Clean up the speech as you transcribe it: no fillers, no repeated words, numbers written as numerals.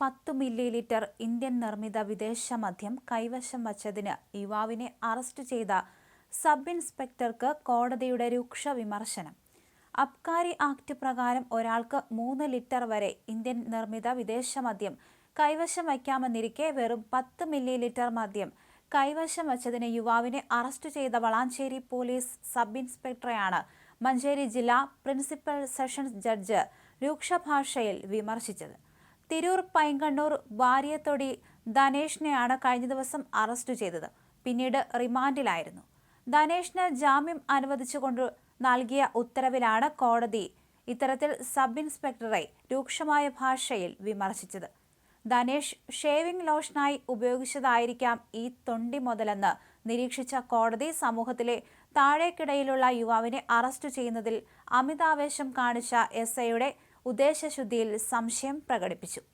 10 milli Indian നിർമ്മിത വിദേശ മദ്യം കൈവശം വച്ചതിന് യുവാവിനെ അറസ്റ്റ് ചെയ്ത സബ് ഇൻസ്പെക്ടർക്ക് കോടതിയുടെ രൂക്ഷ വിമർശനം. അബ്കാരി ആക്ട് പ്രകാരം ഒരാൾക്ക് 3 ലിറ്റർ വരെ ഇന്ത്യൻ നിർമ്മിത വിദേശ മദ്യം കൈവശം വയ്ക്കാമെന്നിരിക്കെ വെറും 10 മില്ലി മദ്യം കൈവശം വച്ചതിന് യുവാവിനെ അറസ്റ്റ് ചെയ്ത വളാഞ്ചേരി പോലീസ് സബ് ഇൻസ്പെക്ടറെയാണ് മഞ്ചേരി ജില്ലാ പ്രിൻസിപ്പൽ സെഷൻസ് ജഡ്ജ് രൂക്ഷഭാഷയിൽ വിമർശിച്ചത്. തിരൂർ പൈങ്കണ്ണൂർ വാര്യത്തൊടി ധനേഷിനെയാണ് കഴിഞ്ഞ ദിവസം അറസ്റ്റ് ചെയ്തത്. പിന്നീട് റിമാൻഡിലായിരുന്നു. ധനേഷിന് ജാമ്യം അനുവദിച്ചുകൊണ്ട് നൽകിയ ഉത്തരവിലാണ് കോടതി ഇത്തരത്തിൽ സബ് ഇൻസ്പെക്ടറെ രൂക്ഷമായ ഭാഷയിൽ വിമർശിച്ചത്. ധനേഷ് ഷേവിംഗ് ലോഷനായി ഉപയോഗിച്ചതായിരിക്കാം ഈ തൊണ്ടി മുതലെന്ന് നിരീക്ഷിച്ച കോടതി സമൂഹത്തിലെ താഴേക്കിടയിലുള്ള യുവാവിനെ അറസ്റ്റ് ചെയ്യുന്നതിൽ അമിതാവേശം കാണിച്ച എസ്ഐയുടെ ഉദ്ദേശശുദ്ധിയിൽ സംശയം പ്രകടിപ്പിച്ചു.